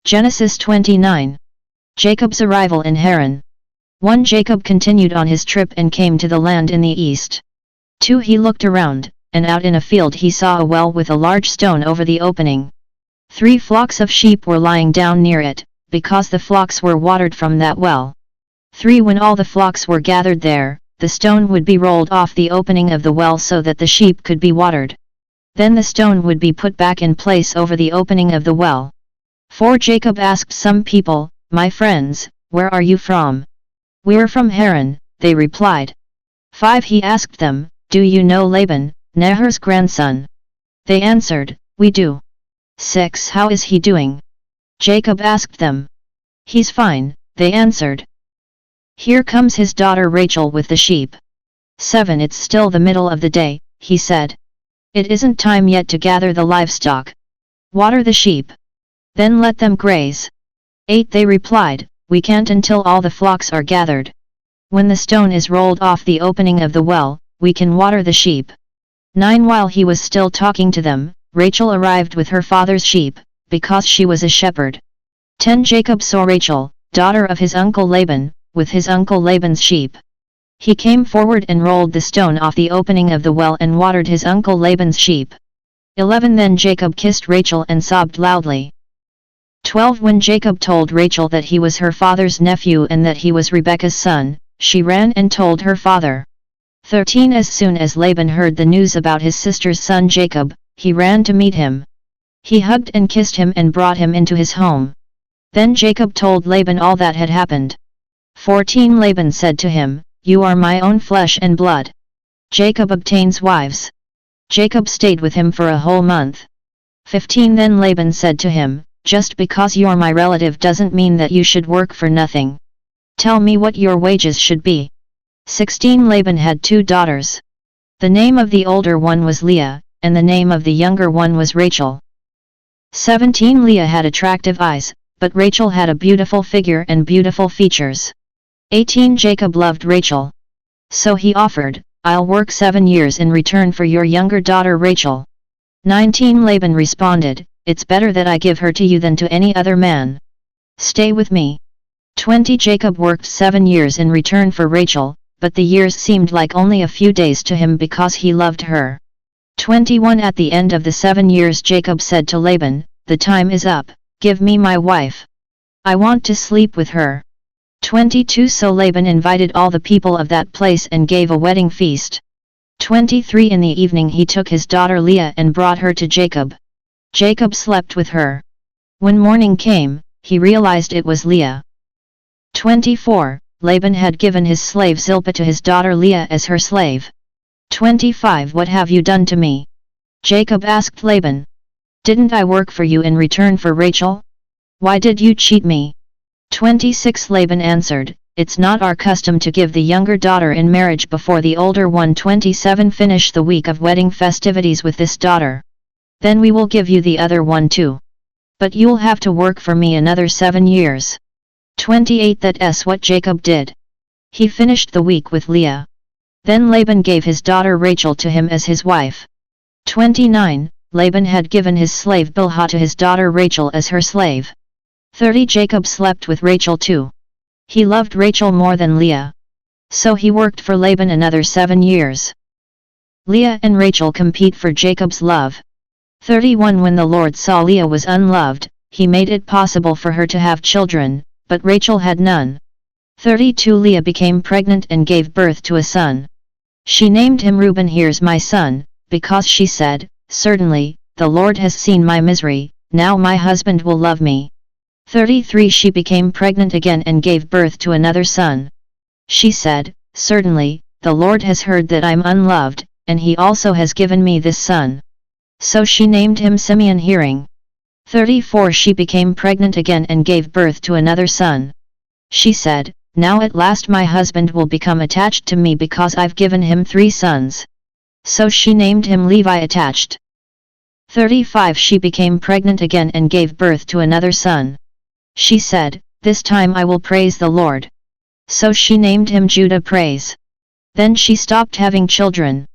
Genesis 29. Jacob's arrival in Haran. 1. Jacob continued on his trip and came to the land in the east. 2. He looked around, and out in a field he saw a well with a large stone over the opening. 3. Flocks of sheep were lying down near it, because the flocks were watered from that well. 3. When all the flocks were gathered there, the stone would be rolled off the opening of the well so that the sheep could be watered. Then the stone would be put back in place over the opening of the well. 4. Jacob asked some people, "My friends, where are you from?" "We're from Haran," they replied. 5. He asked them, "Do you know Laban, Nahor's grandson?" They answered, "We do." 6. How is he doing? Jacob asked them. "He's fine," they answered. "Here comes his daughter Rachel with the sheep." 7. It's still the middle of the day, he said. "It isn't time yet to gather the livestock. Water the sheep. Then let them graze." 8. They replied, "We can't until all the flocks are gathered. When the stone is rolled off the opening of the well, we can water the sheep." 9. While he was still talking to them, Rachel arrived with her father's sheep, because she was a shepherd. 10. Jacob saw Rachel, daughter of his uncle Laban, with his uncle Laban's sheep. He came forward and rolled the stone off the opening of the well and watered his uncle Laban's sheep. 11. Then Jacob kissed Rachel and sobbed loudly. 12. When Jacob told Rachel that he was her father's nephew and that he was Rebekah's son, she ran and told her father. 13. As soon as Laban heard the news about his sister's son Jacob, he ran to meet him. He hugged and kissed him and brought him into his home. Then Jacob told Laban all that had happened. 14. Laban said to him, "You are my own flesh and blood." Jacob obtains wives. Jacob stayed with him for a whole month. 15. Then Laban said to him, "Just because you're my relative doesn't mean that you should work for nothing. Tell me what your wages should be." 16. Laban had 2 daughters. The name of the older one was Leah, and the name of the younger one was Rachel. 17. Leah had attractive eyes, but Rachel had a beautiful figure and beautiful features. 18. Jacob loved Rachel. So he offered, "I'll work 7 years in return for your younger daughter Rachel." 19. Laban responded, "It's better that I give her to you than to any other man. Stay with me." 20. Jacob worked 7 years in return for Rachel, but the years seemed like only a few days to him because he loved her. 21. At the end of the 7 years Jacob said to Laban, "The time is up, give me my wife. I want to sleep with her." 22. So Laban invited all the people of that place and gave a wedding feast. 23. In the evening he took his daughter Leah and brought her to Jacob. Jacob slept with her. When morning came, he realized it was Leah. 24. Laban had given his slave Zilpah to his daughter Leah as her slave. 25. What have you done to me? Jacob asked Laban. Didn't I work for you in return for Rachel? Why did you cheat me? 26. Laban answered, "It's not our custom to give the younger daughter in marriage before the older one." 27. Finish the week of wedding festivities with this daughter. Then we will give you the other one too. But you'll have to work for me another 7 years. 28. That's what Jacob did. He finished the week with Leah. Then Laban gave his daughter Rachel to him as his wife. 29. Laban had given his slave Bilhah to his daughter Rachel as her slave. 30. Jacob slept with Rachel too. He loved Rachel more than Leah. So he worked for Laban another 7 years. Leah and Rachel compete for Jacob's love. 31. When the Lord saw Leah was unloved, he made it possible for her to have children, but Rachel had none. 32. Leah became pregnant and gave birth to a son. She named him Reuben. "Here's my son," because she said, "Certainly, the Lord has seen my misery, now my husband will love me." 33. She became pregnant again and gave birth to another son. She said, "Certainly, the Lord has heard that I'm unloved, and he also has given me this son." So she named him Simeon. Hearing. 34. She became pregnant again and gave birth to another son. She said, "Now at last my husband will become attached to me because I've given him 3 sons." So she named him Levi. Attached. 35. She became pregnant again and gave birth to another son. She said, "This time I will praise the Lord." So she named him Judah. Praise. Then she stopped having children.